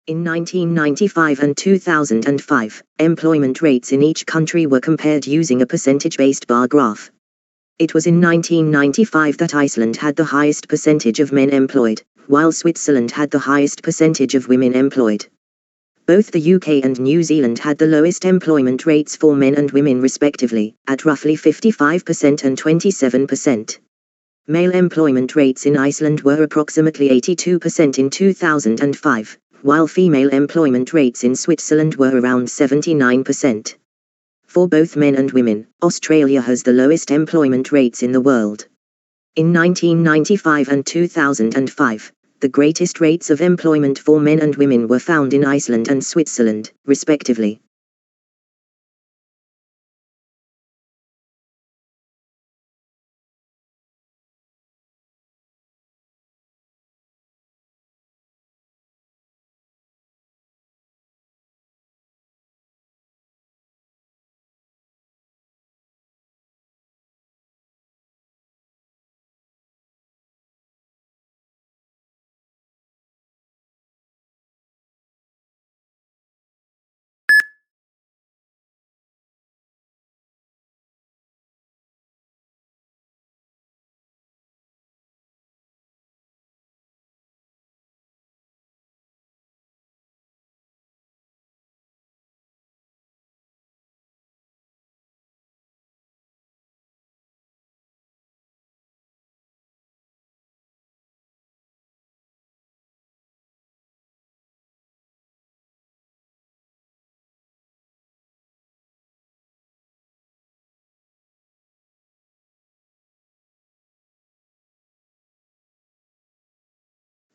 In 1995 and 2005, employment rates in each country were compared using a percentage-based bar graph. It was in 1995 that Iceland had the highest percentage of men employed, while Switzerland had the highest percentage of women employed. Both the UK and New Zealand had the lowest employment rates for men and women respectively, at roughly 55% and 27%. Male employment rates in Iceland were approximately 82% in 2005, while female employment rates in Switzerland were around 79%. For both men and women, Australia has the lowest employment rates in the world. In 1995 and 2005, the greatest rates of employment for men and women were found in Iceland and Switzerland, respectively.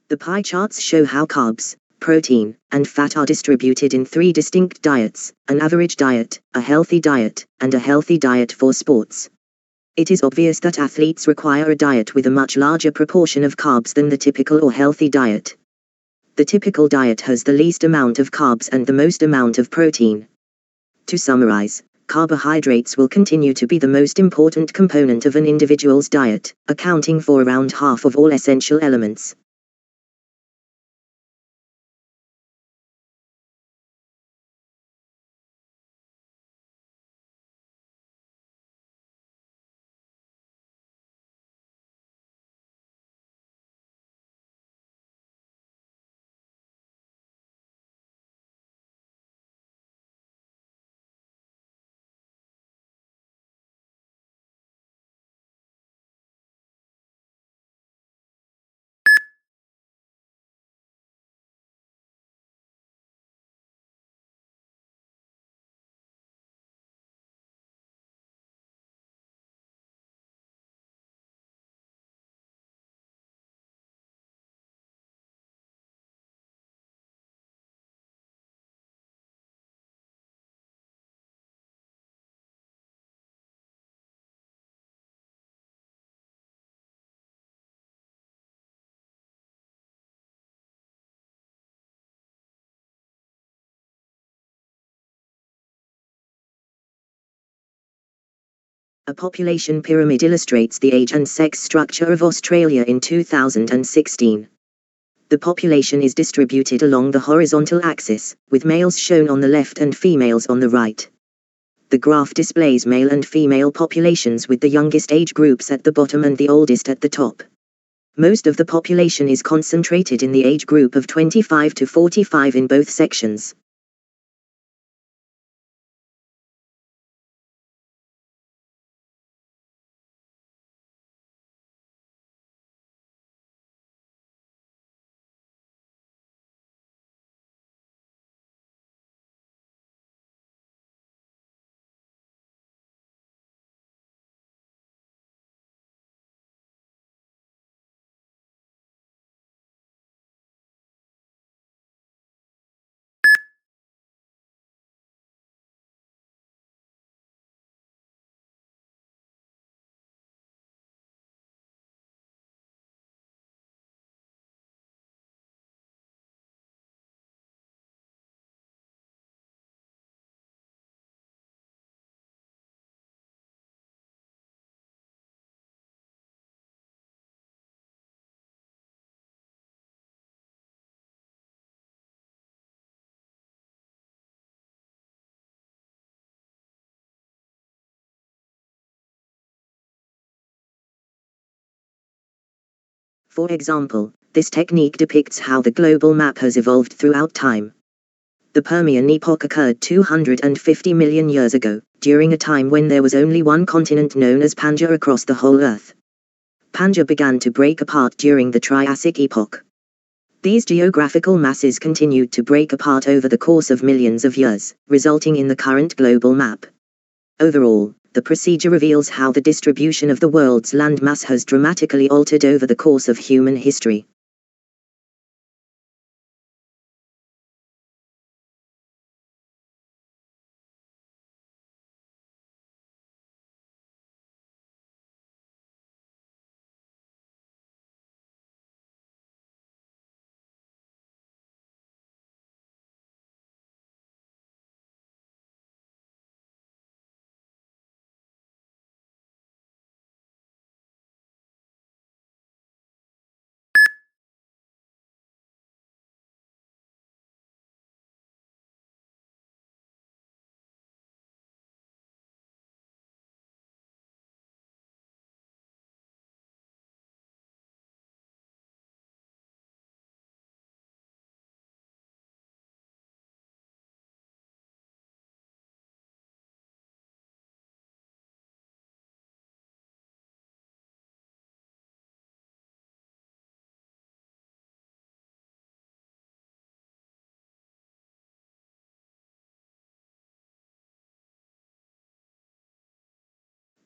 The pie charts show how carbs, protein, and fat are distributed in 3 distinct diets: an average diet, a healthy diet, and a healthy diet for sports. It is obvious that athletes require a diet with a much larger proportion of carbs than the typical or healthy diet. The typical diet has the least amount of carbs and the most amount of protein. To summarize, carbohydrates will continue to be the most important component of an individual's diet, accounting for around half of all essential elements. A population pyramid illustrates the age and sex structure of Australia in 2016. The population is distributed along the horizontal axis, with males shown on the left and females on the right. The graph displays male and female populations with the youngest age groups at the bottom and the oldest at the top. Most of the population is concentrated in the age group of 25 to 45 in both sections. For example, this technique depicts how the global map has evolved throughout time. The Permian epoch occurred 250 million years ago, during a time when there was only one continent known as Pangaea across the whole Earth. Pangaea began to break apart during the Triassic epoch. These geographical masses continued to break apart over the course of millions of years, resulting in the current global map. Overall, the procedure reveals how the distribution of the world's landmass has dramatically altered over the course of human history.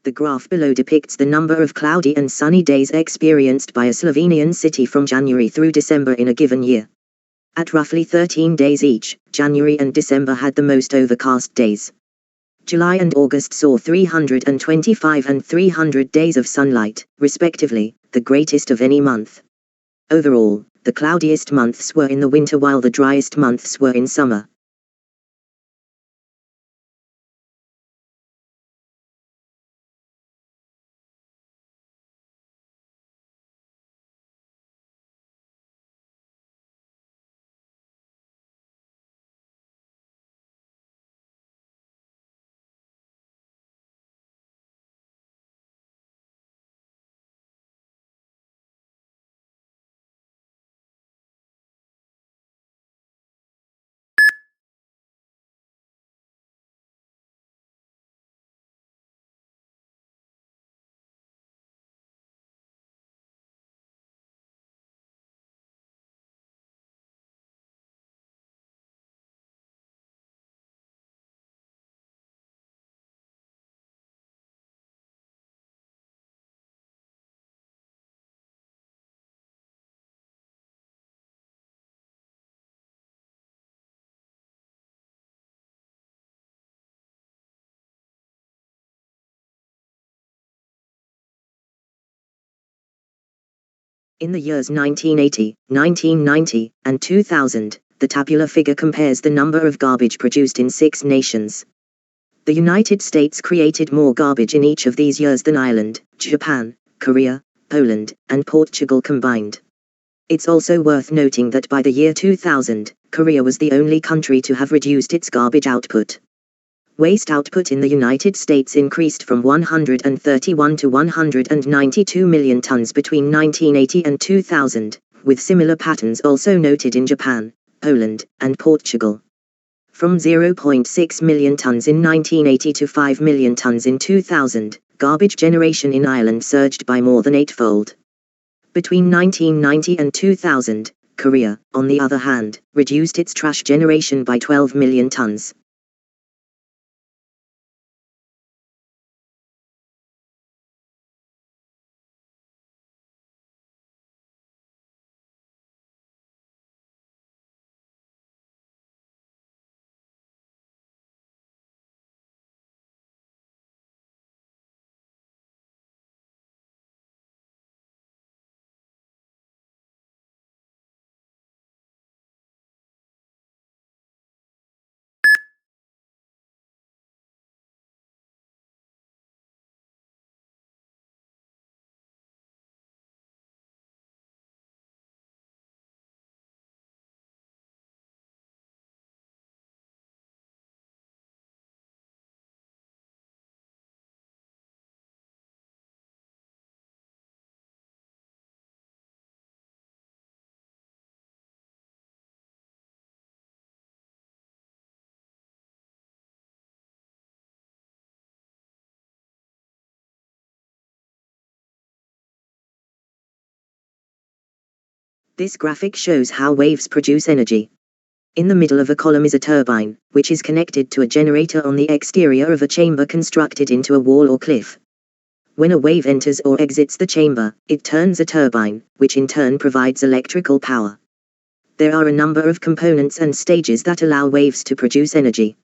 The graph below depicts the number of cloudy and sunny days experienced by a Slovenian city from January through December in a given year. At roughly 13 days each, January and December had the most overcast days. July and August saw 325 and 300 days of sunlight, respectively, the greatest of any month. Overall, the cloudiest months were in the winter while the driest months were in summer. In the years 1980, 1990, and 2000, the tabular figure compares the number of garbage produced in 6 nations. The United States created more garbage in each of these years than Ireland, Japan, Korea, Poland, and Portugal combined. It's also worth noting that by the year 2000, Korea was the only country to have reduced its garbage output. Waste output in the United States increased from 131 to 192 million tons between 1980 and 2000, with similar patterns also noted in Japan, Poland, and Portugal. From 0.6 million tons in 1980 to 5 million tons in 2000, garbage generation in Ireland surged by more than eightfold. Between 1990 and 2000, Korea, on the other hand, reduced its trash generation by 12 million tons. This graphic shows how waves produce energy. In the middle of a column is a turbine, which is connected to a generator on the exterior of a chamber constructed into a wall or cliff. When a wave enters or exits the chamber, it turns a turbine, which in turn provides electrical power. There are a number of components and stages that allow waves to produce energy.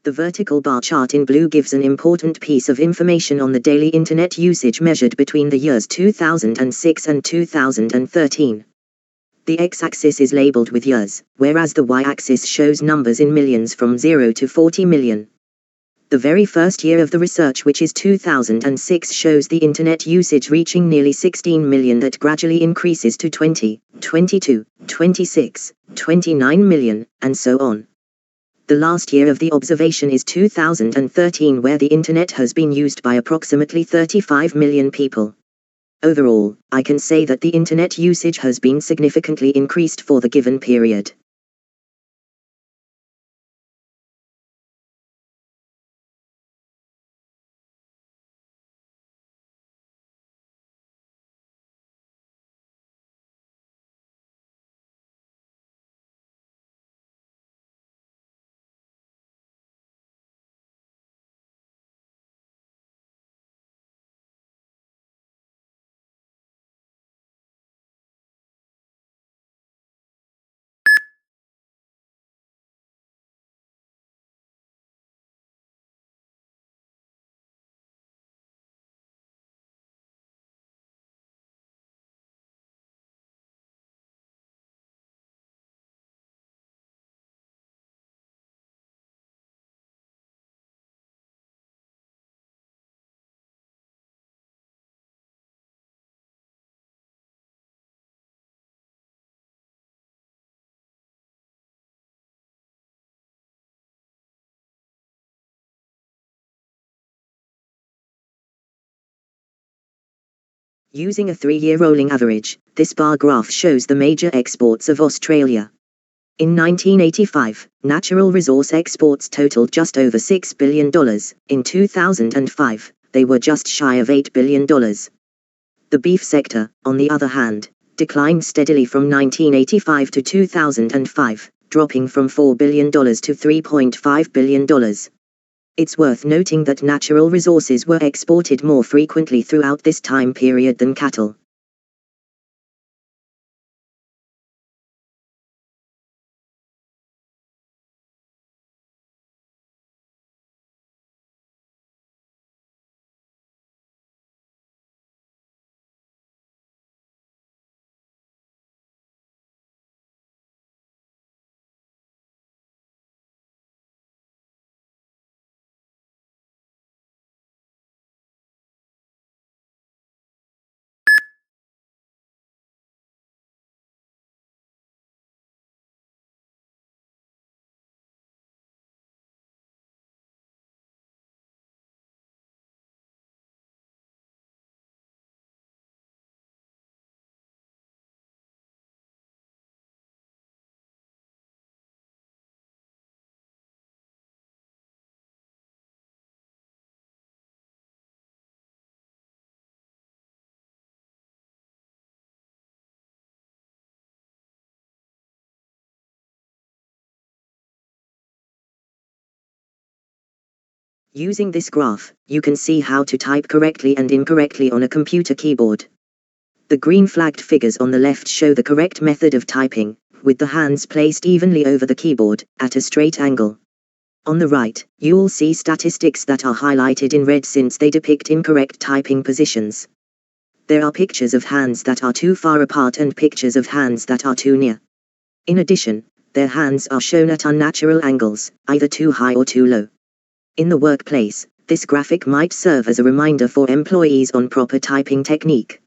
The vertical bar chart in blue gives an important piece of information on the daily internet usage measured between the years 2006 and 2013. The x-axis is labeled with years, whereas the y-axis shows numbers in millions from 0 to 40 million. The very first year of the research, which is 2006, shows the internet usage reaching nearly 16 million that gradually increases to 20, 22, 26, 29 million, and so on. The last year of the observation is 2013, where the internet has been used by approximately 35 million people. Overall, I can say that the internet usage has been significantly increased for the given period. Using a 3-year rolling average, this bar graph shows the major exports of Australia. In 1985, natural resource exports totaled just over $6 billion. In 2005, they were just shy of $8 billion. The beef sector, on the other hand, declined steadily from 1985 to 2005, dropping from $4 billion to $3.5 billion. It's worth noting that natural resources were exported more frequently throughout this time period than cattle. Using this graph, you can see how to type correctly and incorrectly on a computer keyboard. The green flagged figures on the left show the correct method of typing, with the hands placed evenly over the keyboard, at a straight angle. On the right, you will see statistics that are highlighted in red since they depict incorrect typing positions. There are pictures of hands that are too far apart and pictures of hands that are too near. In addition, their hands are shown at unnatural angles, either too high or too low. In the workplace, this graphic might serve as a reminder for employees on proper typing technique.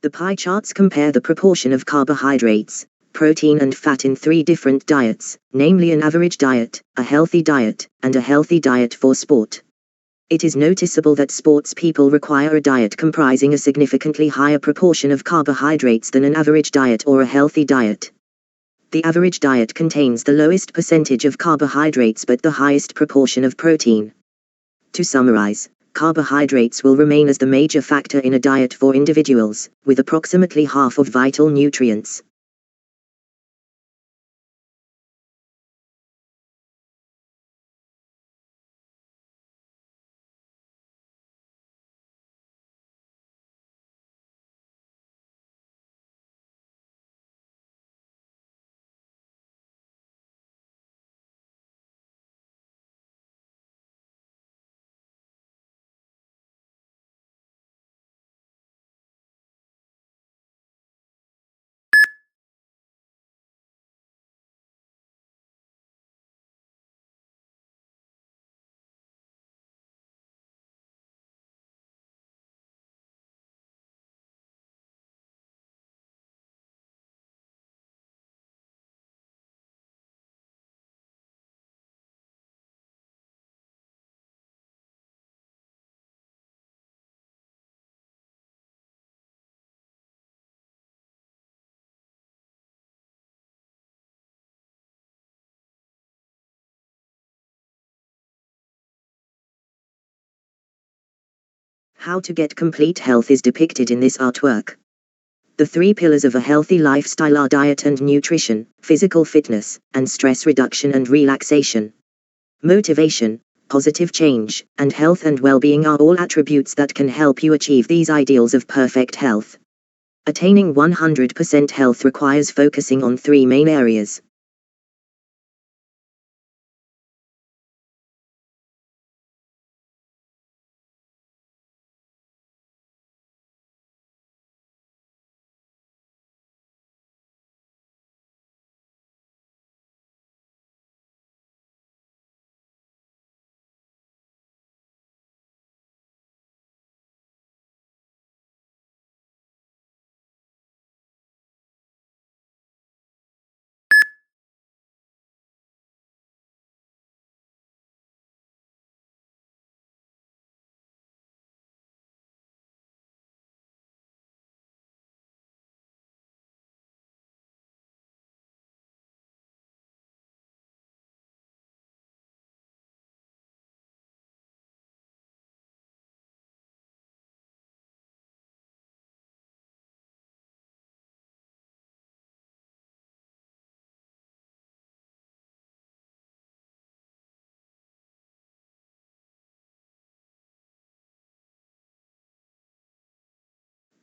The pie charts compare the proportion of carbohydrates, protein and fat in 3 different diets, namely an average diet, a healthy diet, and a healthy diet for sport. It is noticeable that sports people require a diet comprising a significantly higher proportion of carbohydrates than an average diet or a healthy diet. The average diet contains the lowest percentage of carbohydrates but the highest proportion of protein. To summarize, carbohydrates will remain as the major factor in a diet for individuals, with approximately half of vital nutrients. How to get complete health is depicted in this artwork. The 3 pillars of a healthy lifestyle are diet and nutrition, physical fitness, and stress reduction and relaxation. Motivation, positive change, and health and well-being are all attributes that can help you achieve these ideals of perfect health. Attaining 100% health requires focusing on 3 main areas.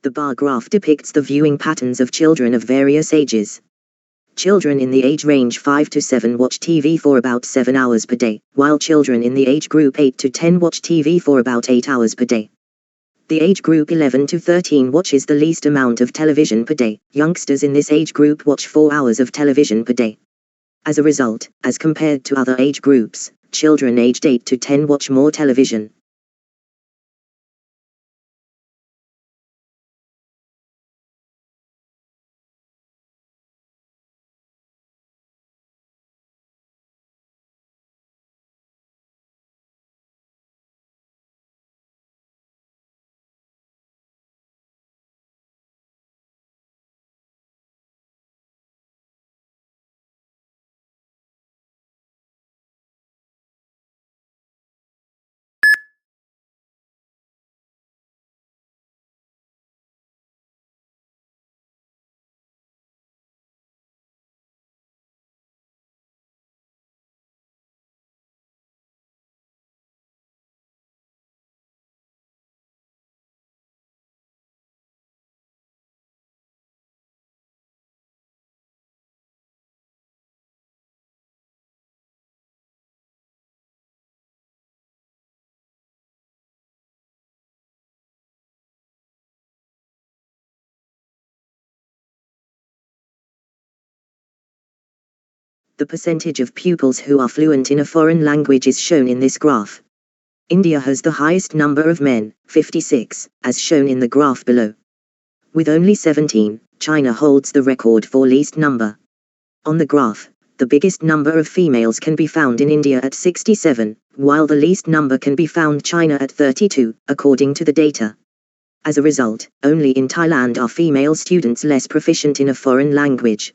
The bar graph depicts the viewing patterns of children of various ages. Children in the age range 5 to 7 watch TV for about 7 hours per day, while children in the age group 8 to 10 watch TV for about 8 hours per day. The age group 11 to 13 watches the least amount of television per day. Youngsters in this age group watch 4 hours of television per day. As a result, as compared to other age groups, children aged 8 to 10 watch more television. The percentage of pupils who are fluent in a foreign language is shown in this graph. India has the highest number of men, 56, as shown in the graph below. With only 17, China holds the record for least number. On the graph, the biggest number of females can be found in India at 67, while the least number can be found China at 32, according to the data. As a result, only in Thailand are female students less proficient in a foreign language.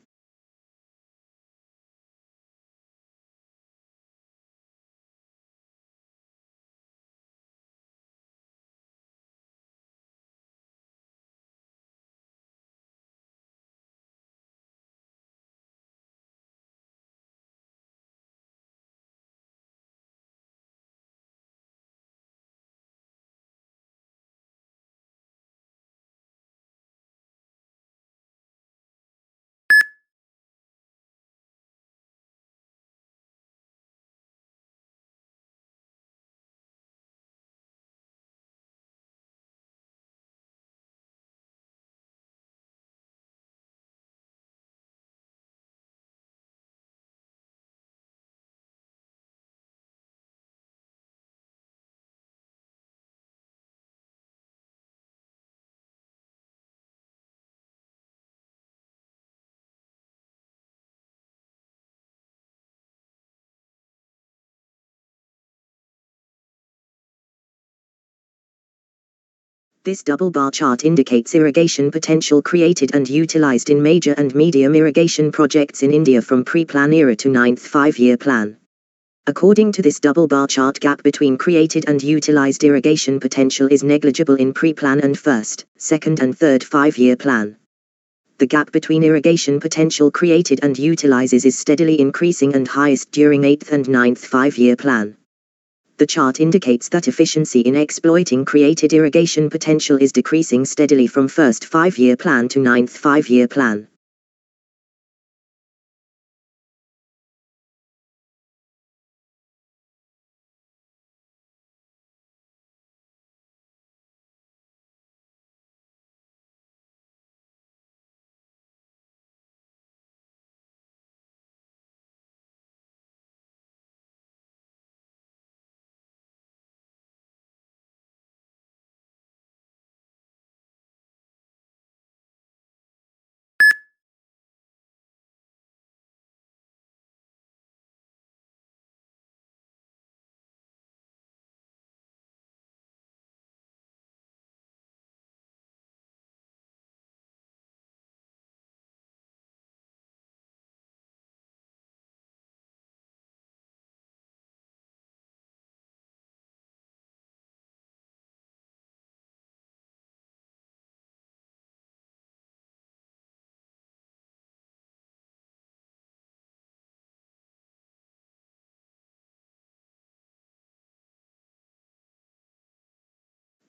This double bar chart indicates irrigation potential created and utilized in major and medium irrigation projects in India from pre-plan era to 9th five-year plan. According to this double bar chart, gap between created and utilized irrigation potential is negligible in pre-plan and first, second and third five-year plan. The gap between irrigation potential created and utilizes is steadily increasing and highest during 8th and 9th five-year plan. The chart indicates that efficiency in exploiting created irrigation potential is decreasing steadily from first five-year plan to 9th five-year plan.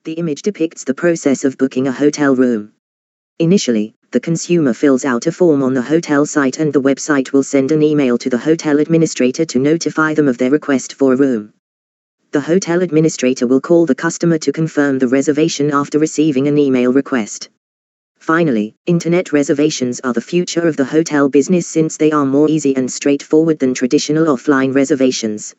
The image depicts the process of booking a hotel room. Initially, the consumer fills out a form on the hotel site and the website will send an email to the hotel administrator to notify them of their request for a room. The hotel administrator will call the customer to confirm the reservation after receiving an email request. Finally, internet reservations are the future of the hotel business since they are more easy and straightforward than traditional offline reservations.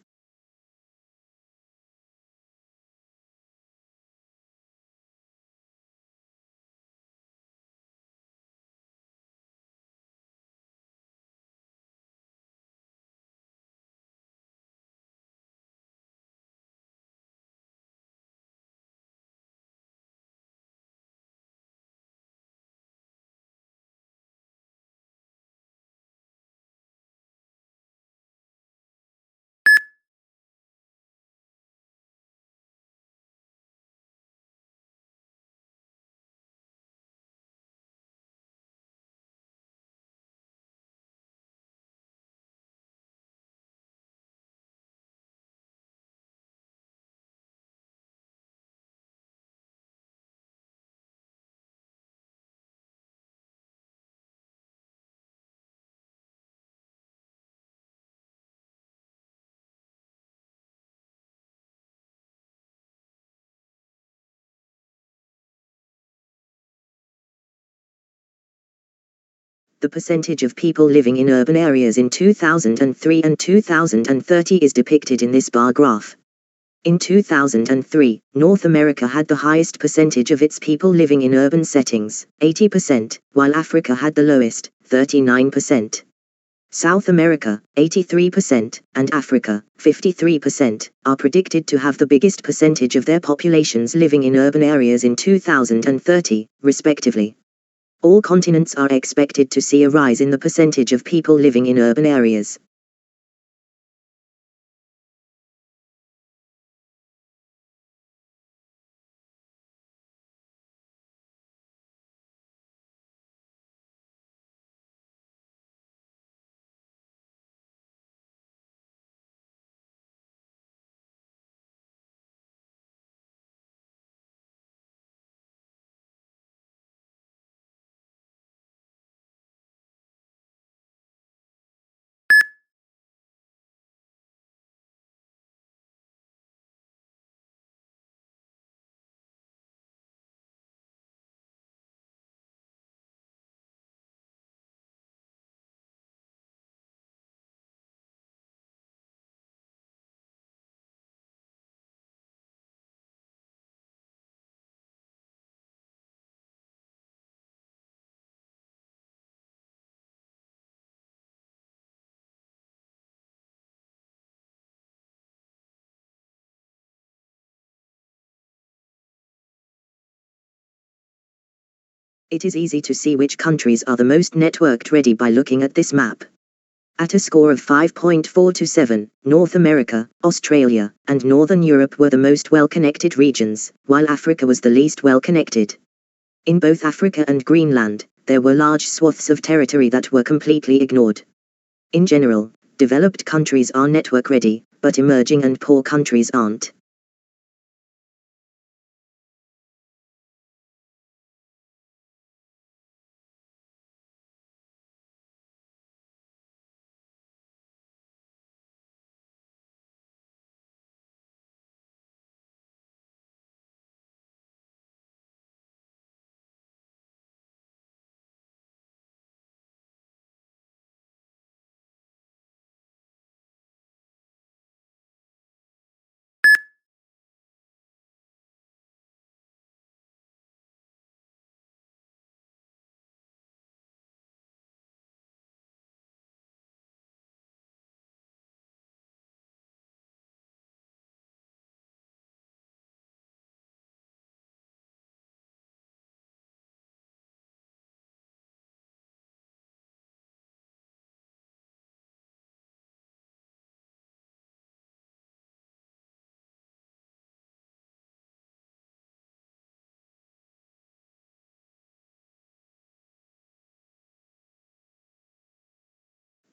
The percentage of people living in urban areas in 2003 and 2030 is depicted in this bar graph. In 2003, North America had the highest percentage of its people living in urban settings, 80%, while Africa had the lowest, 39%. South America, 83%, and Africa, 53%, are predicted to have the biggest percentage of their populations living in urban areas in 2030, respectively. All continents are expected to see a rise in the percentage of people living in urban areas. It is easy to see which countries are the most networked ready by looking at this map. At a score of 5.4 to 7, North America, Australia, and Northern Europe were the most well-connected regions, while Africa was the least well-connected. In both Africa and Greenland, there were large swaths of territory that were completely ignored. In general, developed countries are network ready, but emerging and poor countries aren't.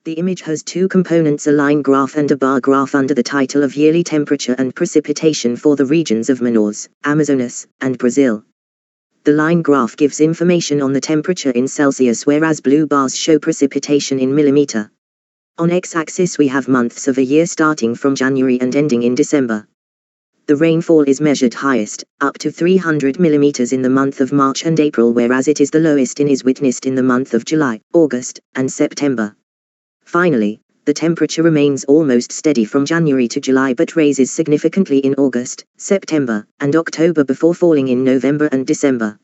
The image has two components, a line graph and a bar graph under the title of yearly temperature and precipitation for the regions of Manaus, Amazonas, and Brazil. The line graph gives information on the temperature in Celsius, whereas blue bars show precipitation in millimeter. On x-axis we have months of a year starting from January and ending in December. The rainfall is measured highest, up to 300 millimeters in the month of March and April, whereas it is the lowest is witnessed in the month of July, August, and September. Finally, the temperature remains almost steady from January to July but raises significantly in August, September, and October before falling in November and December.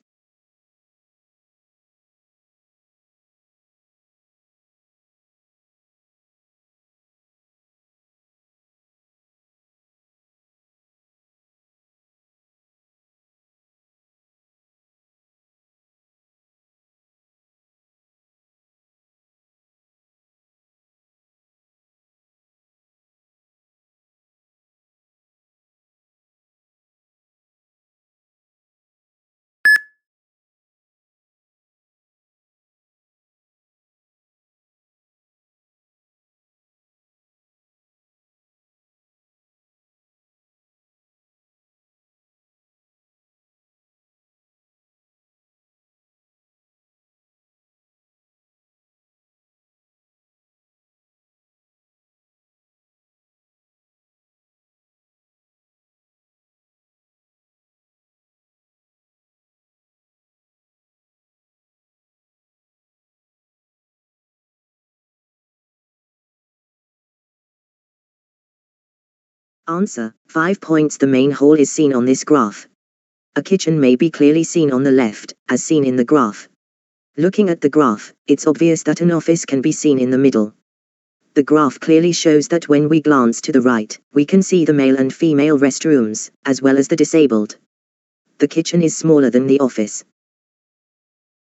Answer: 5 points. The main hall is seen on this graph. A kitchen may be clearly seen on the left, as seen in the graph. Looking at the graph, it's obvious that an office can be seen in the middle. The graph clearly shows that when we glance to the right, we can see the male and female restrooms, as well as the disabled. The kitchen is smaller than the office.